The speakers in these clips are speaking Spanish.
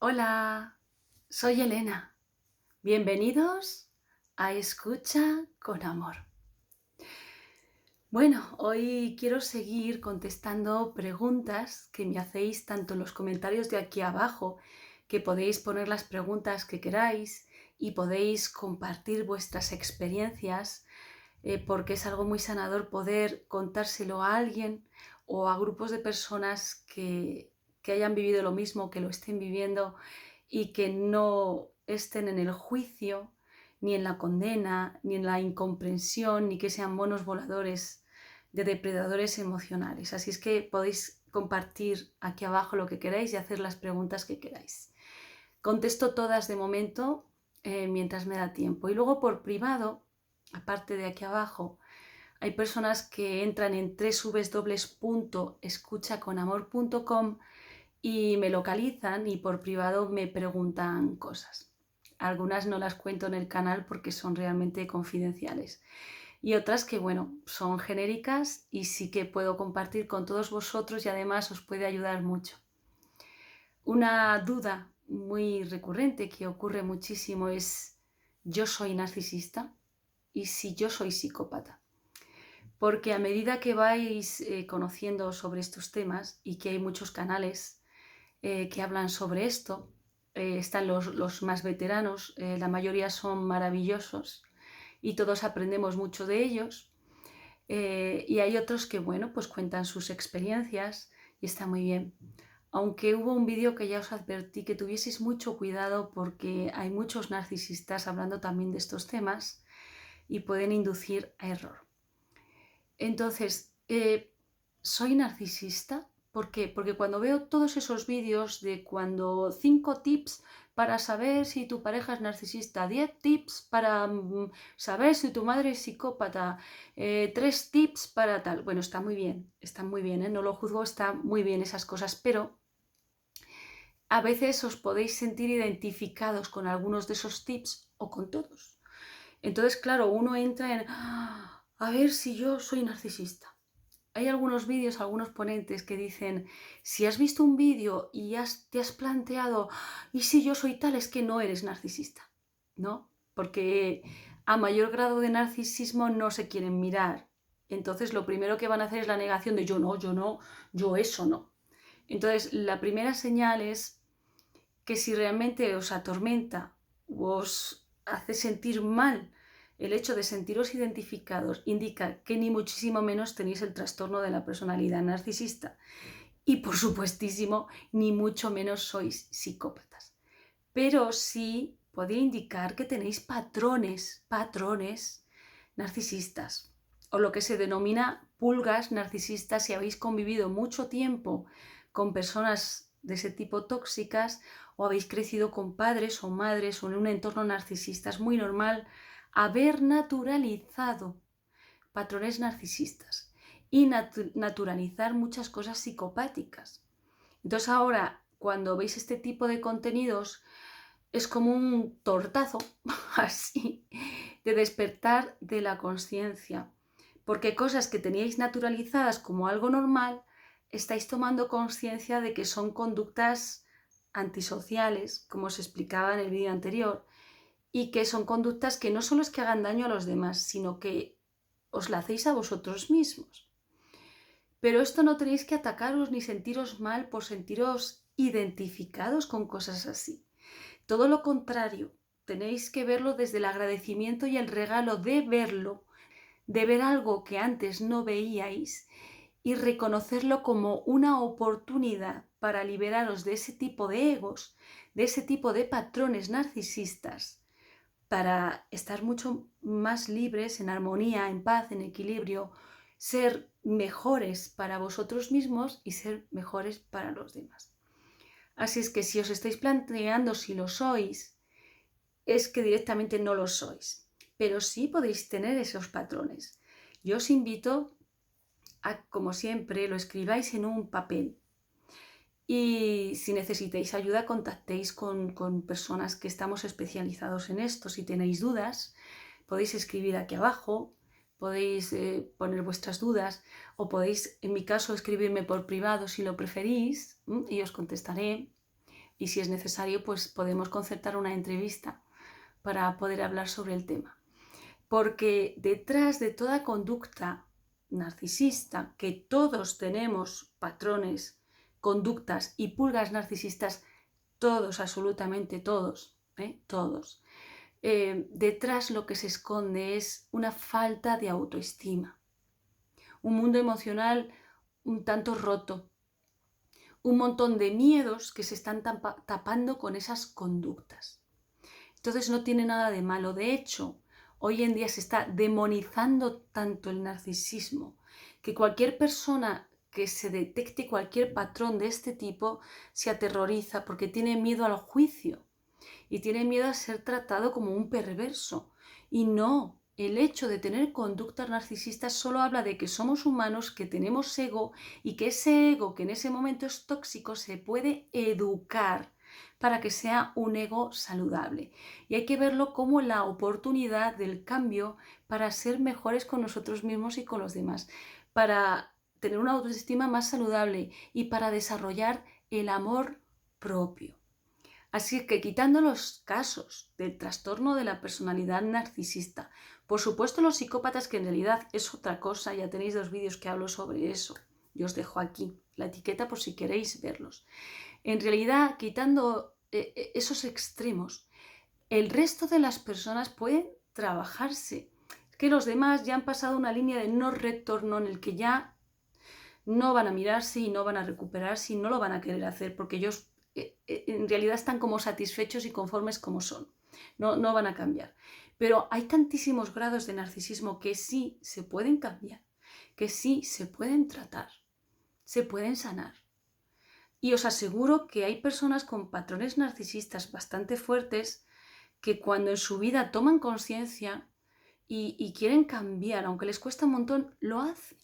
Hola, soy Elena. Bienvenidos a Escucha con Amor. Bueno, hoy quiero seguir contestando preguntas que me hacéis tanto en los comentarios de aquí abajo, que podéis poner las preguntas que queráis y podéis compartir vuestras experiencias, porque es algo muy sanador poder contárselo a alguien o a grupos de personas que hayan vivido lo mismo, que lo estén viviendo y que no estén en el juicio, ni en la condena, ni en la incomprensión, ni que sean monos voladores de depredadores emocionales. Así es que podéis compartir aquí abajo lo que queráis y hacer las preguntas que queráis. Contesto todas de momento mientras me da tiempo. Y luego por privado, aparte de aquí abajo, hay personas que entran en www.escuchaconamor.com y me localizan y por privado me preguntan cosas. Algunas no las cuento en el canal porque son realmente confidenciales. Y otras que, bueno, son genéricas y sí que puedo compartir con todos vosotros y además os puede ayudar mucho. Una duda muy recurrente que ocurre muchísimo es: ¿yo soy narcisista? ¿Y si yo soy psicópata? Porque a medida que vais conociendo sobre estos temas y que hay muchos canales que hablan sobre esto, están los más veteranos, la mayoría son maravillosos y todos aprendemos mucho de ellos. Y hay otros que, bueno, pues cuentan sus experiencias y está muy bien. Aunque hubo un vídeo que ya os advertí que tuvieseis mucho cuidado porque hay muchos narcisistas hablando también de estos temas y pueden inducir a error. Entonces, ¿soy narcisista? ¿Por qué? Porque cuando veo todos esos vídeos de cuando 5 tips para saber si tu pareja es narcisista, 10 tips para saber si tu madre es psicópata, 3 tips para tal. Bueno, está muy bien, no lo juzgo, está muy bien esas cosas, pero a veces os podéis sentir identificados con algunos de esos tips o con todos. Entonces, claro, uno entra en, a ver si yo soy narcisista. Hay algunos vídeos, algunos ponentes que dicen: si has visto un vídeo y te has planteado, ¿y si yo soy tal? Es que no eres narcisista, ¿no? Porque a mayor grado de narcisismo no se quieren mirar. Entonces lo primero que van a hacer es la negación de yo no, yo eso no. Entonces la primera señal es que si realmente os atormenta o os hace sentir mal el hecho de sentiros identificados, indica que ni muchísimo menos tenéis el trastorno de la personalidad narcisista. Y por supuestísimo, ni mucho menos sois psicópatas. Pero sí podría indicar que tenéis patrones narcisistas, o lo que se denomina pulgas narcisistas si habéis convivido mucho tiempo con personas de ese tipo tóxicas o habéis crecido con padres o madres o en un entorno narcisista. Es muy normal haber naturalizado patrones narcisistas y naturalizar muchas cosas psicopáticas. Entonces ahora, cuando veis este tipo de contenidos, es como un tortazo, así, de despertar de la conciencia. Porque cosas que teníais naturalizadas como algo normal, estáis tomando conciencia de que son conductas antisociales, como os explicaba en el vídeo anterior, y que son conductas que no solo es que hagan daño a los demás, sino que os la hacéis a vosotros mismos. Pero esto no tenéis que atacaros ni sentiros mal por sentiros identificados con cosas así. Todo lo contrario, tenéis que verlo desde el agradecimiento y el regalo de verlo, de ver algo que antes no veíais y reconocerlo como una oportunidad para liberaros de ese tipo de egos, de ese tipo de patrones narcisistas, para estar mucho más libres, en armonía, en paz, en equilibrio, ser mejores para vosotros mismos y ser mejores para los demás. Así es que si os estáis planteando si lo sois, es que directamente no lo sois, pero sí podéis tener esos patrones. Yo os invito a, como siempre, lo escribáis en un papel. Y si necesitáis ayuda, contactéis con personas que estamos especializados en esto. Si tenéis dudas, podéis escribir aquí abajo, podéis poner vuestras dudas o podéis, en mi caso, escribirme por privado si lo preferís y os contestaré. y si es necesario, pues podemos concertar una entrevista para poder hablar sobre el tema. Porque detrás de toda conducta narcisista, que todos tenemos patrones, conductas y pulgas narcisistas, todos, absolutamente todos, todos, detrás lo que se esconde es una falta de autoestima, un mundo emocional un tanto roto, un montón de miedos que se están tapando con esas conductas. Entonces no tiene nada de malo. De hecho, hoy en día se está demonizando tanto el narcisismo que cualquier persona que se detecte cualquier patrón de este tipo se aterroriza porque tiene miedo al juicio y tiene miedo a ser tratado como un perverso. Y no, el hecho de tener conductas narcisistas solo habla de que somos humanos, que tenemos ego y que ese ego que en ese momento es tóxico se puede educar para que sea un ego saludable. Y hay que verlo como la oportunidad del cambio para ser mejores con nosotros mismos y con los demás, para tener una autoestima más saludable y para desarrollar el amor propio. Así que quitando los casos del trastorno de la personalidad narcisista, por supuesto los psicópatas, que en realidad es otra cosa, ya tenéis 2 vídeos que hablo sobre eso, yo os dejo aquí la etiqueta por si queréis verlos. En realidad, quitando esos extremos, el resto de las personas pueden trabajarse. Es que los demás ya han pasado una línea de no retorno en el que ya no van a mirarse y no van a recuperarse y no lo van a querer hacer porque ellos en realidad están como satisfechos y conformes como son. No van a cambiar. Pero hay tantísimos grados de narcisismo que sí se pueden cambiar, que sí se pueden tratar, se pueden sanar. Y os aseguro que hay personas con patrones narcisistas bastante fuertes que cuando en su vida toman conciencia y quieren cambiar, aunque les cuesta un montón, lo hacen.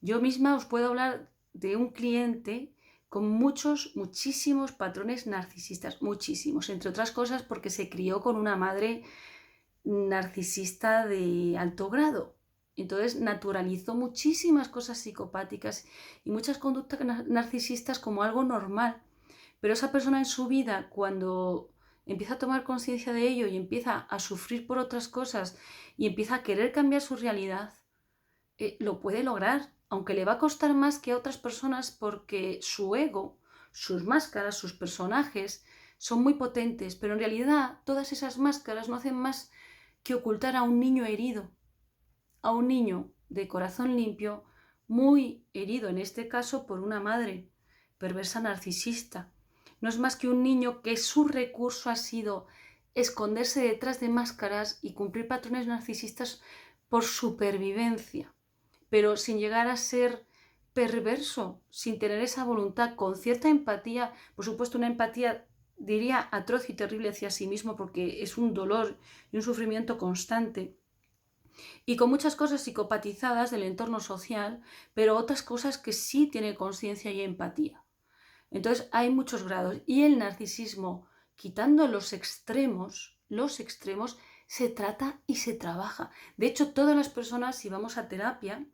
Yo misma os puedo hablar de un cliente con muchísimos patrones narcisistas, muchísimos, entre otras cosas porque se crió con una madre narcisista de alto grado. Entonces naturalizó muchísimas cosas psicopáticas y muchas conductas narcisistas como algo normal. Pero esa persona en su vida, cuando empieza a tomar conciencia de ello y empieza a sufrir por otras cosas y empieza a querer cambiar su realidad, lo puede lograr, aunque le va a costar más que a otras personas porque su ego, sus máscaras, sus personajes son muy potentes, pero en realidad todas esas máscaras no hacen más que ocultar a un niño herido, a un niño de corazón limpio, muy herido en este caso por una madre perversa narcisista. No es más que un niño que su recurso ha sido esconderse detrás de máscaras y cumplir patrones narcisistas por supervivencia, pero sin llegar a ser perverso, sin tener esa voluntad, con cierta empatía, por supuesto una empatía diría atroz y terrible hacia sí mismo porque es un dolor y un sufrimiento constante, y con muchas cosas psicopatizadas del entorno social, pero otras cosas que sí tiene conciencia y empatía. Entonces hay muchos grados y el narcisismo, quitando los extremos, se trata y se trabaja. De hecho, todas las personas, si vamos a terapia,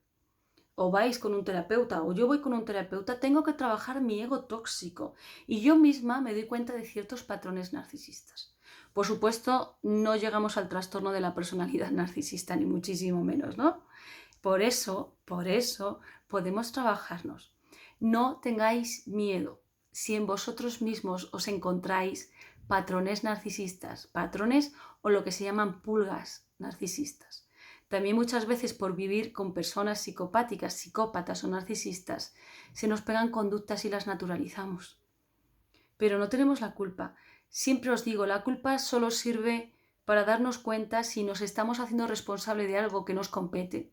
o vais con un terapeuta, o yo voy con un terapeuta, tengo que trabajar mi ego tóxico y yo misma me doy cuenta de ciertos patrones narcisistas. Por supuesto, no llegamos al trastorno de la personalidad narcisista, ni muchísimo menos, ¿no? Por eso podemos trabajarnos. No tengáis miedo. Si en vosotros mismos os encontráis patrones narcisistas, patrones o lo que se llaman pulgas narcisistas. También muchas veces por vivir con personas psicopáticas, psicópatas o narcisistas, se nos pegan conductas y las naturalizamos. Pero no tenemos la culpa. Siempre os digo, la culpa solo sirve para darnos cuenta si nos estamos haciendo responsable de algo que nos compete.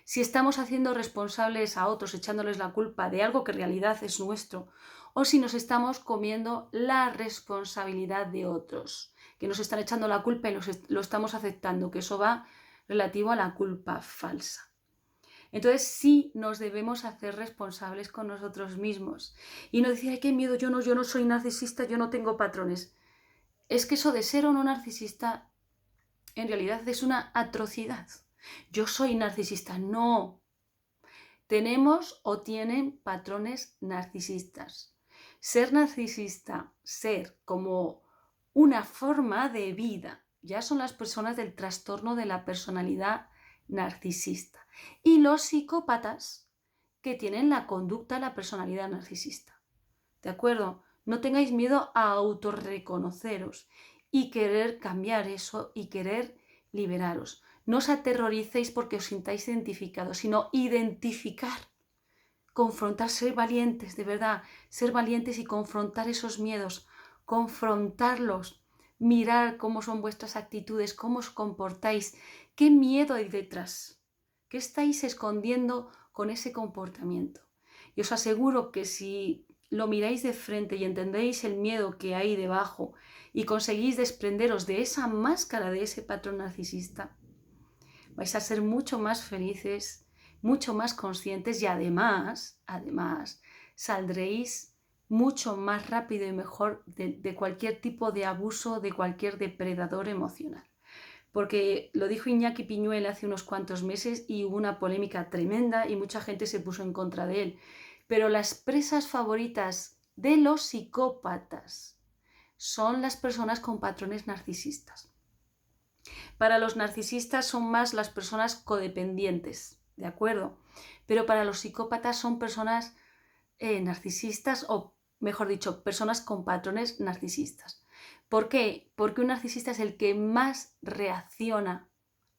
Si estamos haciendo responsables a otros, echándoles la culpa de algo que en realidad es nuestro, o si nos estamos comiendo la responsabilidad de otros, que nos están echando la culpa y lo estamos aceptando, que eso va relativo a la culpa falsa. Entonces sí nos debemos hacer responsables con nosotros mismos y no decir, ay, qué miedo, yo no soy narcisista, yo no tengo patrones. Es que eso de ser o no narcisista en realidad es una atrocidad. Yo soy narcisista, no. Tenemos o tienen patrones narcisistas. Ser narcisista, ser como una forma de vida, ya son las personas del trastorno de la personalidad narcisista. Y los psicópatas que tienen la conducta, la personalidad narcisista. ¿De acuerdo? No tengáis miedo a autorreconoceros y querer cambiar eso y querer liberaros. No os aterroricéis porque os sintáis identificados, sino identificar, confrontar, ser valientes, de verdad, ser valientes y confrontar esos miedos, confrontarlos, mirar cómo son vuestras actitudes, cómo os comportáis, qué miedo hay detrás, qué estáis escondiendo con ese comportamiento. Y os aseguro que si lo miráis de frente y entendéis el miedo que hay debajo y conseguís desprenderos de esa máscara, de ese patrón narcisista, vais a ser mucho más felices, mucho más conscientes y además, saldréis mucho más rápido y mejor de cualquier tipo de abuso, de cualquier depredador emocional. Porque lo dijo Iñaki Piñuel hace unos cuantos meses y hubo una polémica tremenda y mucha gente se puso en contra de él. Pero las presas favoritas de los psicópatas son las personas con patrones narcisistas. Para los narcisistas son más las personas codependientes, ¿de acuerdo? Pero para los psicópatas son personas narcisistas o, mejor dicho, personas con patrones narcisistas. ¿Por qué? Porque un narcisista es el que más reacciona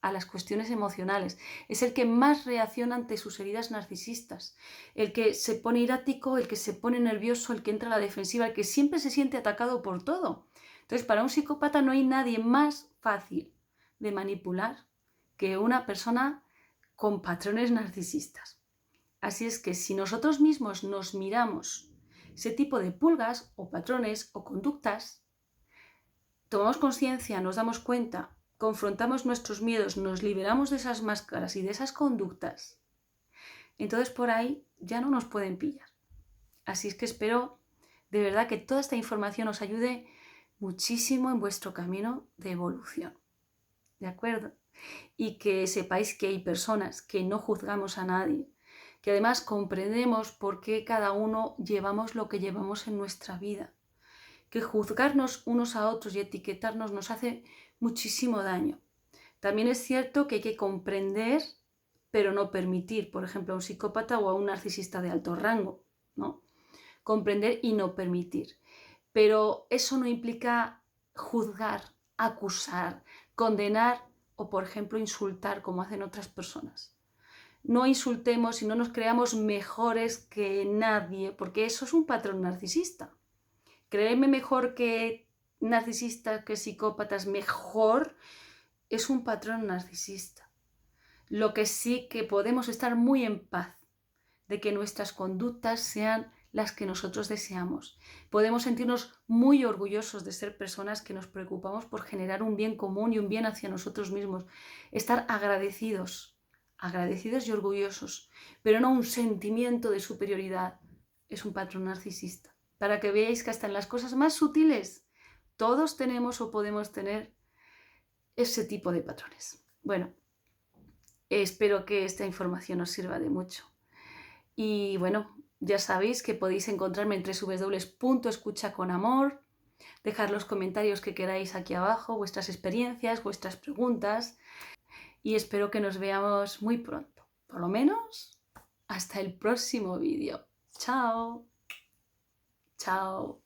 a las cuestiones emocionales, es el que más reacciona ante sus heridas narcisistas, el que se pone irático, el que se pone nervioso, el que entra a la defensiva, el que siempre se siente atacado por todo. Entonces, para un psicópata no hay nadie más fácil de manipular que una persona con patrones narcisistas. Así es que si nosotros mismos nos miramos ese tipo de pulgas o patrones o conductas, tomamos conciencia, nos damos cuenta, confrontamos nuestros miedos, nos liberamos de esas máscaras y de esas conductas, entonces por ahí ya no nos pueden pillar. Así es que espero de verdad que toda esta información os ayude muchísimo en vuestro camino de evolución. ¿De acuerdo? Y que sepáis que hay personas que no juzgamos a nadie, que además comprendemos por qué cada uno llevamos lo que llevamos en nuestra vida, que juzgarnos unos a otros y etiquetarnos nos hace muchísimo daño. También es cierto que hay que comprender, pero no permitir, por ejemplo, a un psicópata o a un narcisista de alto rango, ¿no? Comprender y no permitir. Pero eso no implica juzgar, acusar, condenar o, por ejemplo, insultar como hacen otras personas. No insultemos y no nos creamos mejores que nadie, porque eso es un patrón narcisista. Creerme mejor que narcisistas, que psicópatas, mejor, es un patrón narcisista. Lo que sí que podemos estar muy en paz de que nuestras conductas sean las que nosotros deseamos. Podemos sentirnos muy orgullosos de ser personas que nos preocupamos por generar un bien común y un bien hacia nosotros mismos. Estar agradecidos y orgullosos, pero no un sentimiento de superioridad. Es un patrón narcisista. Para que veáis que hasta en las cosas más sutiles todos tenemos o podemos tener ese tipo de patrones. Bueno, espero que esta información os sirva de mucho. Y bueno, ya sabéis que podéis encontrarme en www.escuchaconamor, dejar los comentarios que queráis aquí abajo, vuestras experiencias, vuestras preguntas, y espero que nos veamos muy pronto. Por lo menos hasta el próximo vídeo. Chao. Chao.